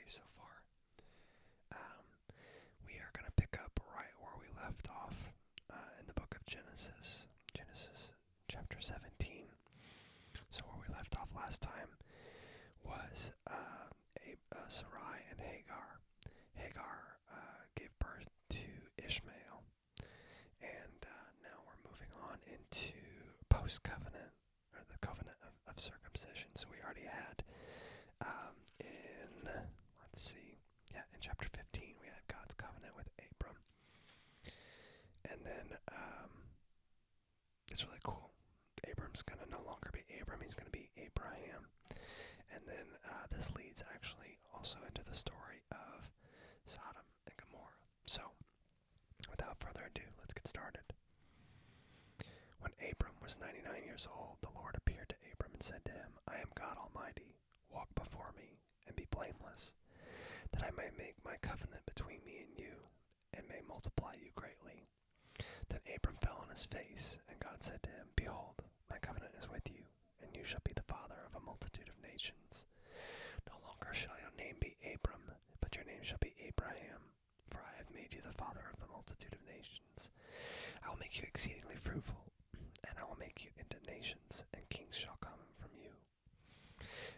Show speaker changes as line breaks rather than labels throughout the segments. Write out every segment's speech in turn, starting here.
so far. We are going to pick up right where we left off in the book of Genesis, Genesis chapter 17. So where we left off last time was Sarai and Hagar. Hagar gave birth to Ishmael, and now we're moving on into post-covenant, or the covenant of circumcision. So we already had in chapter 15, we had God's covenant with Abram. And then it's really cool. Abram's going to no longer be Abram, he's going to be Abraham. And then this leads actually also into the story of Sodom and Gomorrah. So, without further ado, let's get started. When Abram was 99 years old, the Lord appeared to Abram and said to him, I am God Almighty. Walk before me and be blameless, that I may make my covenant between me and you, and may multiply you greatly. Then Abram fell on his face, and God said to him, Behold, my covenant is with you, and you shall be the father of a multitude of nations. No longer shall your name be Abram, but your name shall be Abraham, for I have made you the father of the multitude of nations. I will make you exceedingly fruitful, and I will make you into nations, and kings shall come from you.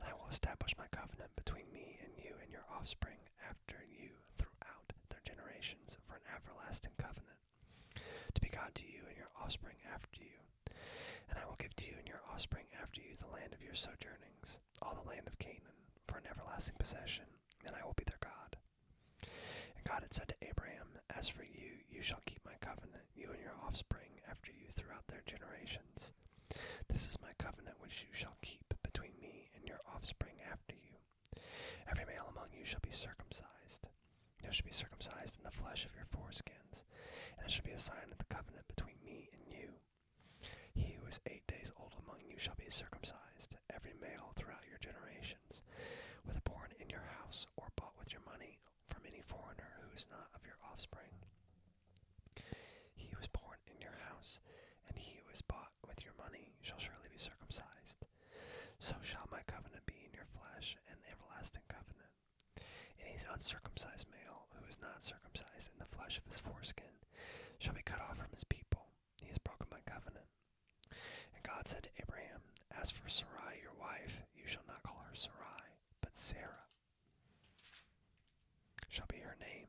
And I will establish my covenant between me and you and your offspring after you throughout their generations for an everlasting covenant, to be God to you and your offspring after you. And I will give to you and your offspring after you the land of your sojournings, all the land of Canaan, for an everlasting possession, and I will be their God. And God had said to Abraham, As for you, you shall keep my covenant, you and your offspring after you throughout their generations. This is my covenant which you shall keep between me and your offspring after you. Every male among you shall be circumcised. You shall be circumcised in the flesh of your foreskins, and it shall be a sign of the covenant between me and you. He who is 8 days old among you shall be circumcised, every male throughout your generations, whether born in your house or bought with your money from any foreigner who is not of your offspring. He who is born in your house, and he who is bought with your money shall surely be circumcised. So shall my covenant be in your flesh, an everlasting covenant. Any uncircumcised male who is not circumcised in the flesh of his foreskin shall be cut off from his people. He has broken my covenant. And God said to Abraham, As for Sarai your wife, you shall not call her Sarai, but Sarah shall be her name.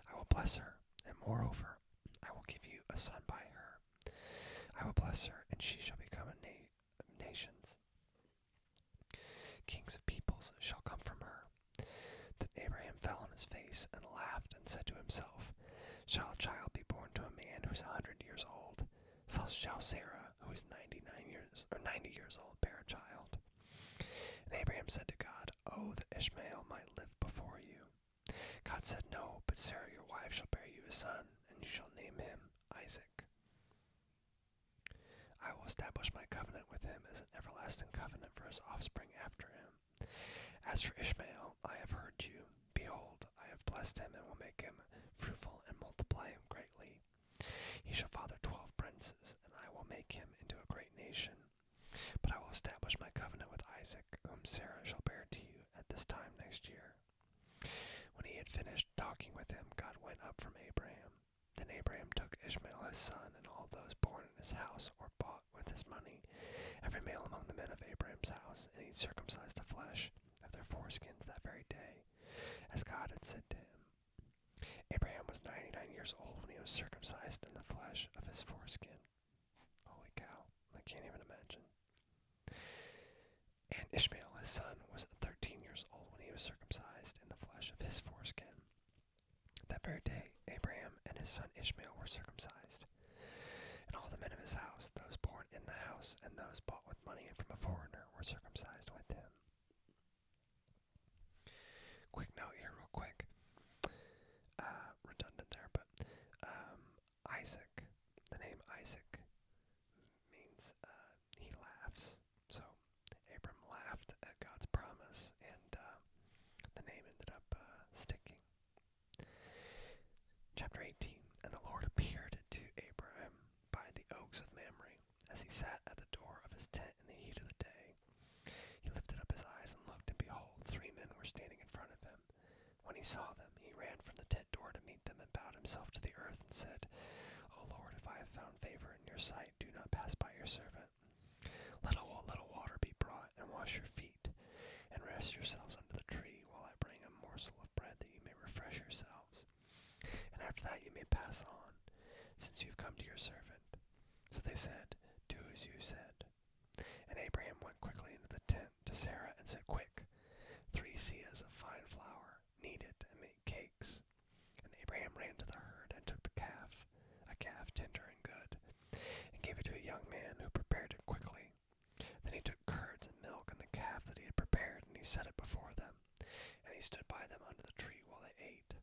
I will bless her, and moreover, I will give you a son by her. I will bless her, and she shall become a nations. Kings of peoples shall come from her. Then Abraham fell on his face and laughed and said to himself, Shall a child be born to a man who is 100 years old? So shall Sarah, who is 90 years old, bear a child? And Abraham said to God, Oh, that Ishmael might live before you. God said, No, but Sarah your wife shall bear you a son, and you shall name him Isaac. I will establish my covenant with him as an everlasting covenant for his offspring after him. As for Ishmael, I have heard you. Behold, I have blessed him and will make him fruitful and multiply him greatly. He shall father 12 princes, and I will make him into a great nation. But I will establish my covenant with Isaac, whom Sarah shall bear to you at this time next year. When he had finished talking with him, God went up from Abraham. Then Abraham took Ishmael his son, and all those born in his house or bought with his money, every male among the men of Abraham's house, and he circumcised the flesh of their foreskins that very day, as God had said to him. Abraham was 99 years old when he was circumcised in the flesh of his foreskin. Holy cow, I can't even imagine. And Ishmael his son was 13 years old when he was circumcised in the flesh of his foreskin. That very day, Abraham and his son Ishmael were circumcised. And all the men of his house, those born in the house and those bought with money from a foreigner, were circumcised with him. Quick note here, real quick. Redundant there, but Isaac, the name Isaac means he laughs. So Abram laughed at God's promise, and the name ended up sticking. Chapter 18. And the Lord appeared to Abram by the oaks of Mamre, as he sat at the door of his tent in the heat of the day. He lifted up his eyes and looked, and behold, 3 men were standing in front of him. When he saw them, he ran from the tent door to meet them and bowed himself to the earth and said, O Lord, if I have found favor in your sight, do not pass by your servant. Let a little water be brought, and wash your feet, and rest yourselves under the tree while I bring a morsel of bread that you may refresh yourselves. And after that you may pass on, since you have come to your servant. So they said, Do as you said. And Abraham went quickly into the tent to Sarah and said, Quick, 3 seahs of fine flour, knead it, and make cakes. And Abraham ran to the herd and took the calf, a calf tender and good, and gave it to a young man who prepared it quickly. Then he took curds and milk and the calf that he had prepared, and he set it before them. And he stood by them under the tree while they ate.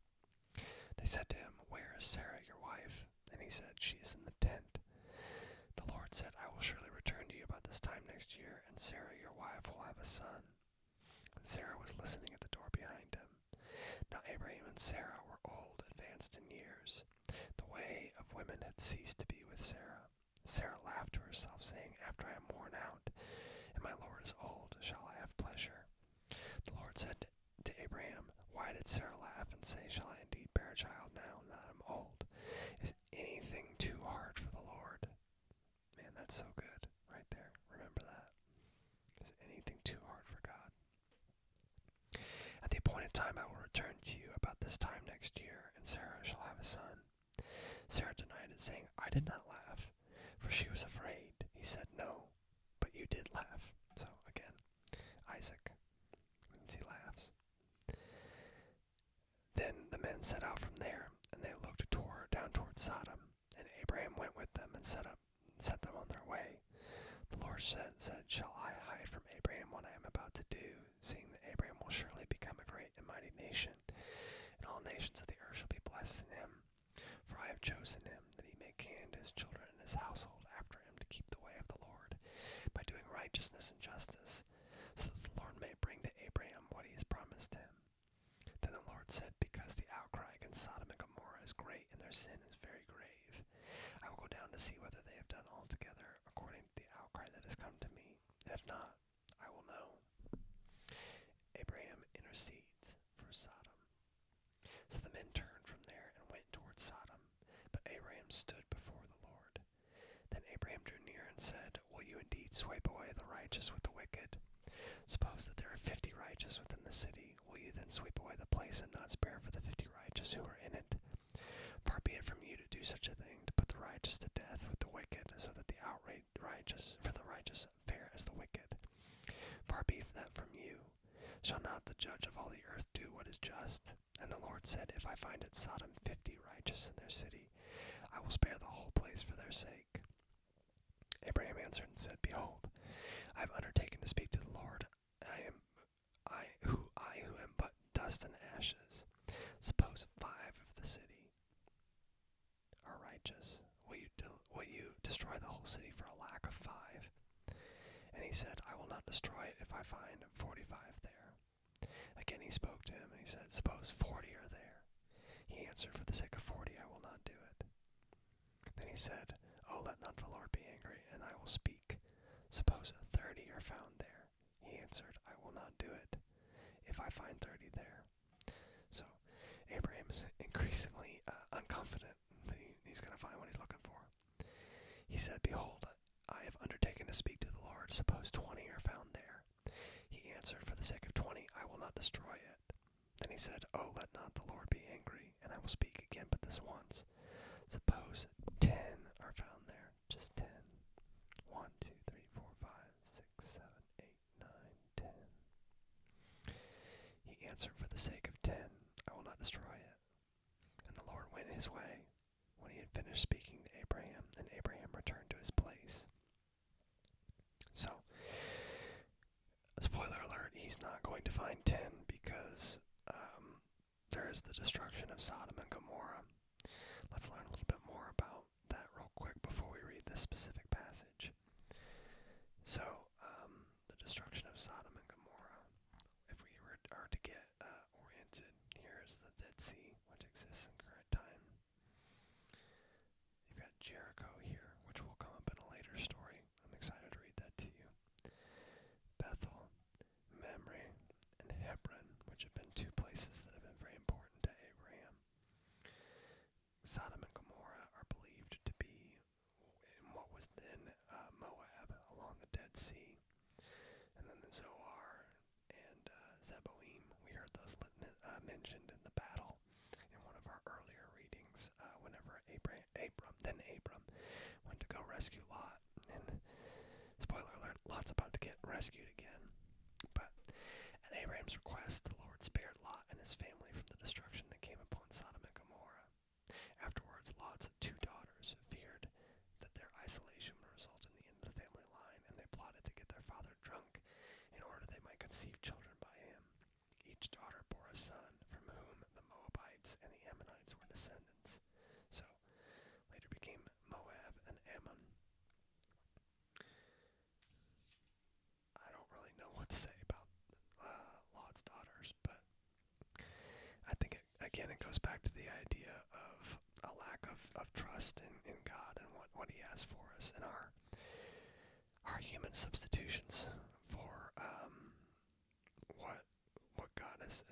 They said to him, Where is Sarah, your wife? And he said, She is in the tent. The Lord said, I will surely return to you about this time next year, and Sarah, your wife, will have a son. And Sarah was listening at the door behind him. Now Abraham and Sarah were old, advanced in years. The way of women had ceased to be with Sarah. Sarah laughed to herself, saying, After I am worn out, and my Lord is old, shall I have pleasure? The Lord said to Abraham, Why did Sarah laugh and say, Shall I indeed bear a child now that I'm old? Is anything too hard for the Lord? Man, that's so good right there. Remember that. Is anything too hard for God? At the appointed time I will return to you about this time next year, and Sarah shall have a son. Sarah denied it, saying, I did not laugh, for she was afraid. He said, No, but you did laugh. So again, Isaac, means he laughs. Then the men set out from there, and they looked down toward Sodom, and Abraham went with them and set them on their way. The Lord said, Shall I hide from Abraham what I am about to do, seeing that Abraham will surely become a great and mighty nation, and all nations of the earth shall be blessed in him? For I have chosen him, that he may command his children and his household after him to keep the way of the Lord, by doing righteousness and justice, so that the Lord may bring to Abraham what he has promised him. Then the Lord said, Because the outcry against Sodom and Gomorrah is great, and their sin is very grave, I will go down to see whether they have done altogether according to the outcry that has come to me, and if not, I will know. Abraham intercedes for Sodom. So the men turned from there and went toward Sodom, but Abraham stood before the Lord. Then Abraham drew near and said, Will you indeed sweep away the righteous with the wicked? Suppose that there are 50 righteous within the city. Will you then sweep away the place and not spare for the 50 righteous who are in it? Far be it from you to do such a thing, to put the righteous to death with the wicked, so that the righteous fare as the wicked. Far be that from you. Shall not the judge of all the earth do what is just? And the Lord said, If I find at Sodom 50 righteous in their city, I will spare the whole place for their sake. Abraham answered and said, Behold, I have undertaken to speak to the Lord. I who am but dust and ashes. Suppose 5 of the city are righteous. Will you destroy the whole city for a lack of 5? And he said, I will not destroy it if I find 45 there. Again he spoke to him, and he said, Suppose 40 are there. He answered, For the sake of 40 I will not do it. Then he said, Oh, let not the Lord be angry, and I will speak. Suppose 30 are found there. He answered, I will not do it, if I find 30 there. So Abraham is increasingly unconfident that he's going to find what he's looking for. He said, Behold, I have undertaken to speak to the Lord. Suppose 20 are found there. He answered, For the sake of 20 I will not destroy it. Then he said, Oh, let not the Lord be angry, and I will speak again but this once. Suppose 10 are found there. Just 10. 1, 2, 3, 4, 5, 6, 7, 8, 9, 10. He answered, For the sake of 10 I will not destroy it. And the Lord went his way when he had finished speaking to Abraham, and Abraham returned to his place. So, spoiler alert, he's not going to find 10 because there is the destruction of Sodom and Gomorrah. Let's learn a little bit more about that real quick before we read this specific passage. So, the destruction of Sodom and Gomorrah. If we are to get oriented, here's the Dead Sea, which exists in current time. You've got Jericho here, which will come up in a later story. I'm excited to read that to you. Bethel, Mamre, and Hebron, which have been 2 places that have been very important Sodom and Gomorrah are believed to be in what was then Moab along the Dead Sea. And then the Zoar and Zeboim, we heard those mentioned in the battle in one of our earlier readings whenever Abram went to go rescue Lot. And spoiler alert, Lot's about to get rescued again. But at Abram's request, the Lord spared Lot and his family from the destruction that came upon Sodom and Gomorrah. Afterwards, Lot's two daughters feared that their isolation would result in the end of the family line, and they plotted to get their father drunk in order they might conceive children by him. Each daughter bore a son, from whom the Moabites and the Ammonites were descendants. So, later became Moab and Ammon. I don't really know what to say about Lot's daughters, but I think, it goes back to the idea of a lack of trust in God and what he has for us, and our human substitutions for what God has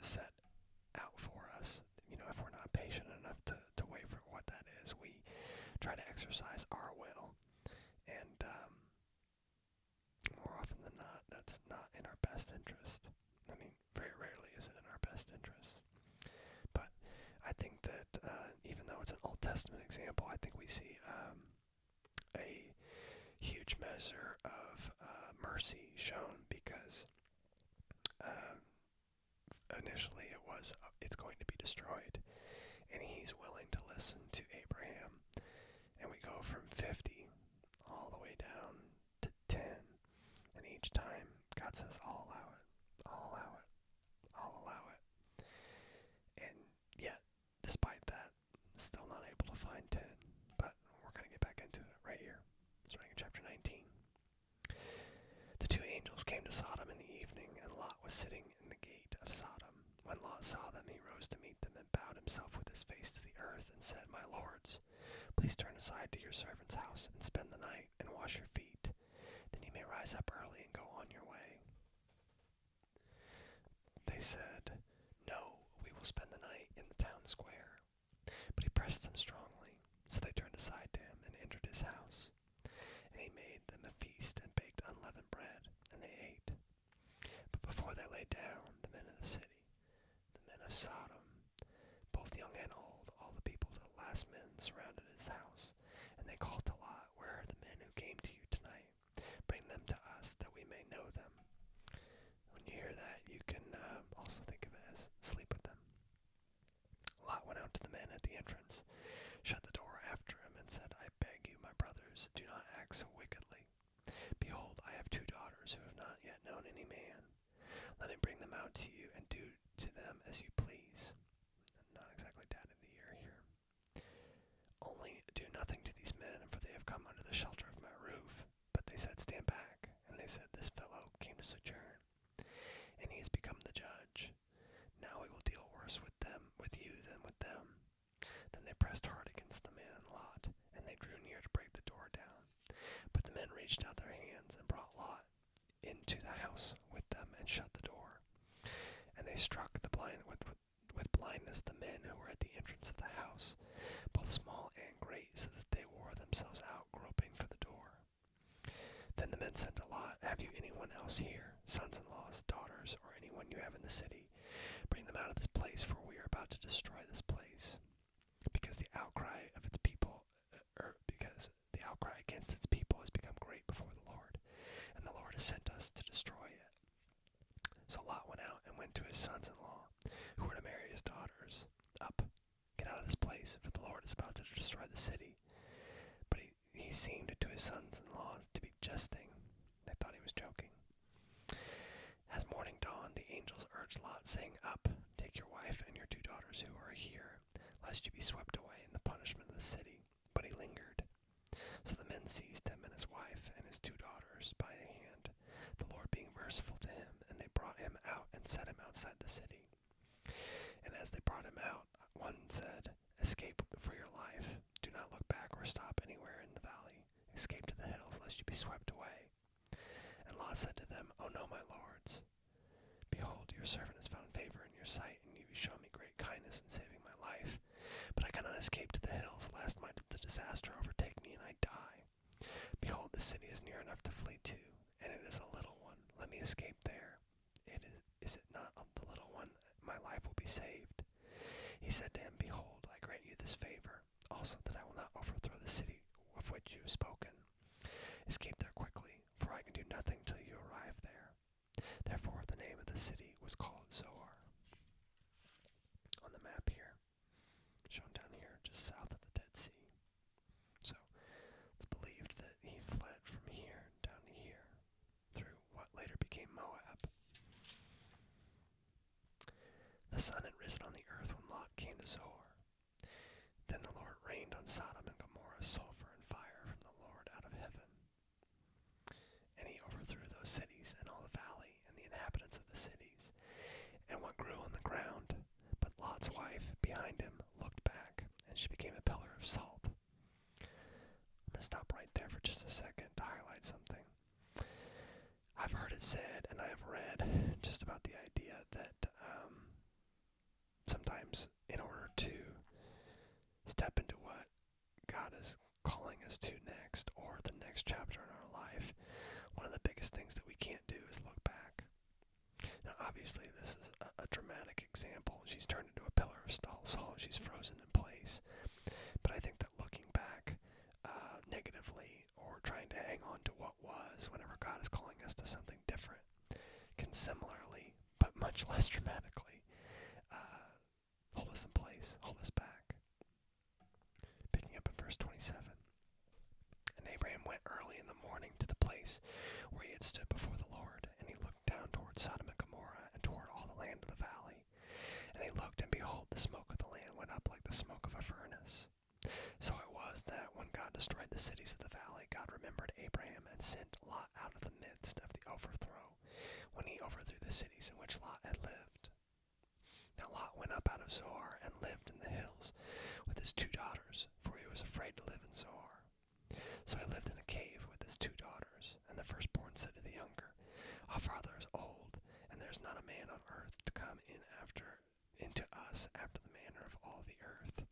set out for us. If we're not patient enough to wait for what that is, we try to exercise our will, and more often than not, that's not in our best interest. I mean, very rarely is it in our best interest. But I think that even though it's an Old Testament example, I think we see a huge measure of mercy shown, because initially it's going to be destroyed, and he's willing to listen to Abraham, and we go from 50 all the way down to 10, and each time God says, I'll allow it, I'll allow it, I'll allow it, and yet, despite that, still not able to find 10, but we're going to get back into it right here, starting in chapter 19. The two angels came to Sodom in the evening, and Lot was sitting in the gate of Sodom. When Lot saw them, he rose to meet them and bowed himself with his face to the earth and said, My lords, please turn aside to your servant's house and spend the night and wash your feet. Then you may rise up early and go on your way. They said, No, we will spend the night in the town square. But he pressed them strongly, so they turned aside to him and entered his house. And he made them a feast and baked unleavened bread, and they ate. But before they lay down, the men of the city, the men of Sodom, both young and old, all the people to the last men surrounded his house, and they called to Lot, Where are the men who came to you tonight? Bring them to us, that we may know them. When you hear that, you can also think of it as sleep with them. Lot went out to the men at the entrance, shut the door after him, and said, I beg you, my brothers, do not act so wickedly. Behold, I have two daughters who have not yet known any man. Let me bring them out to you, and do to them as you please. Not exactly dad of the year here. Only do nothing to these men, for they have come under the shelter of my roof. But they said, Stand back. And they said, This fellow came to sojourn, and he has become the judge. Now we will deal worse with you than with them. Then they pressed hard against the man Lot, and they drew near to break the door down. But the men reached out their hands and brought Lot into the house with them and shut the door. And they struck with blindness the men who were at the entrance of the house, both small and great, so that they wore themselves out groping for the door. Then the men said to Lot, Have you anyone else here, sons-in-laws, daughters, or anyone you have in the city? Bring them out of this place, for we are about to destroy this place. Because the outcry against its people has become great before the Lord, and the Lord has sent us to destroy it. So Lot went out and went to his sons-in-law, who were to marry his daughters. Up, get out of this place, for the Lord is about to destroy the city. But he seemed to his sons-in-law to be jesting. They thought he was joking. As morning dawned, the angels urged Lot, saying, Up, take your wife and your two daughters who are here, lest you be swept away in the punishment of the city. But he lingered. So the men seized him and his wife and his two daughters by the hand, the Lord being merciful to him, and they brought him out and set him outside the city. And as they brought him out, one said, Escape for your life. Do not look back or stop anywhere in the valley. Escape to the hills, lest you be swept away. And Lot said to them, O no, my lords. Behold, your servant has found favor in your sight, and you have shown me great kindness in saving my life. But I escape there. Is it not of the little one that my life will be saved? He said to him, Behold, I grant you this favor, also that I will not overthrow the city of which you have spoken. Escape there quickly, for I can do nothing till you arrive there. Therefore the name of the city was called Zoar. On the map here, shown down here, just south of the Dead Sea. So, it's believed that he fled from here down to here, through what later became Moab. The sun had risen on the earth when Lot came to Zoar. Then the Lord rained on Sodom and Gomorrah sulfur and fire from the Lord out of heaven. And he overthrew those cities and all the valley and the inhabitants of the cities, and what grew on the ground. But Lot's wife behind him looked back, and she became a pillar of salt. I'm going to stop right there for just a second to highlight something. I've heard it said, and I have read just about the idea that sometimes in order to step into what God is calling us to next, or the next chapter in our life, one of the biggest things that we can't do is look back. Now, obviously, this is a dramatic example. She's turned into a pillar of salt. She's frozen in place. But I think that looking back negatively, or trying to hang on to what was, whenever God is calling us to something different, can similarly, but much less dramatically, hold us in place, hold us back. Picking up in verse 27. And Abram went early in the morning to the place where he had stood before the Lord, and he looked down toward Sodom and Gomorrah, and toward all the land of the valley. And he looked, and behold, the smoke of the land went up like the smoke of a furnace. So it was that when God destroyed the cities of the valley, God remembered Abraham and sent Lot out of the midst of the overthrow, when he overthrew the cities in which Lot had lived. Now Lot went up out of Zoar and lived in the hills with his 2 daughters, for he was afraid to live in Zoar. So he lived in a cave with his 2 daughters, and the firstborn said to the younger, Our father is old, and there is not a man on earth to come into us after the manner of all the earth.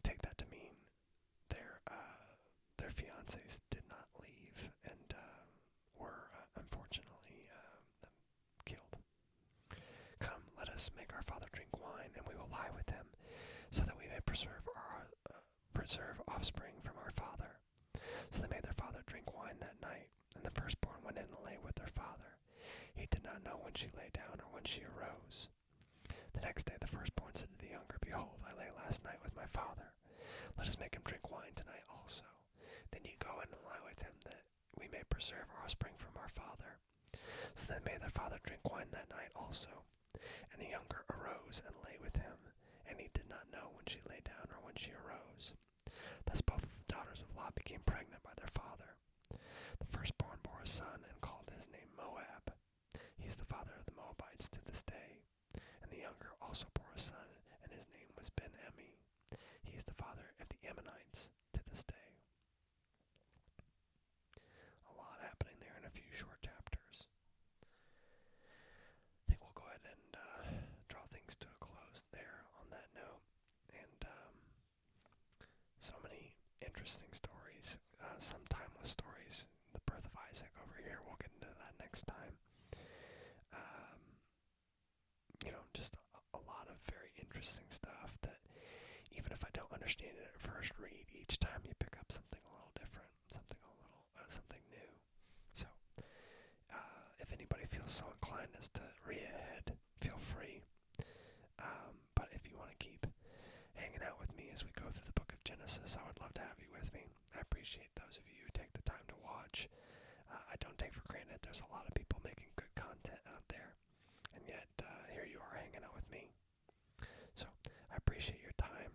Take that to mean their fiancés did not leave and were unfortunately killed. Come, let us make our father drink wine, and we will lie with him, so that we may preserve offspring from our father. So they made their father drink wine that night, and the firstborn went in and lay with their father. He did not know when she lay down or when she arose. The next day the firstborn said to the younger, Behold, I lay last night with my father. Let us make him drink wine tonight also. Then you go in and lie with him, that we may preserve our offspring from our father. So they made their father drink wine that night also. And the younger arose and lay with him, and he did not know when she lay down or when she arose. Thus both of the daughters of Lot became pregnant by their father. The firstborn bore a son and called his name Moab. He is the father of the Moabites to this day. And the younger also bore a son, and his name was Ben-Ami. He is the father of the Ammonites to this day. A lot happening there in a few short chapters. I think we'll go ahead and draw things to a close there on that note. And so many interesting stories, some timeless stories. The birth of Isaac over here, we'll get into that next time. Just a lot of very interesting stuff that even if I don't understand it at first read, each time you pick up something a little different, something new. So, if anybody feels so inclined as to read ahead, feel free. But if you want to keep hanging out with me as we go through the book of Genesis, I would love to have you with me. I appreciate those of you who take the time to watch. I don't take for granted there's a lot of people making good content out there, and yet here you are hanging out with me. So I appreciate your time.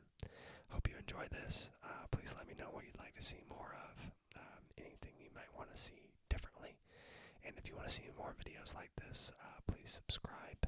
Hope you enjoy this. Please let me know what you'd like to see more of, anything you might want to see differently. And if you want to see more videos like this, please subscribe.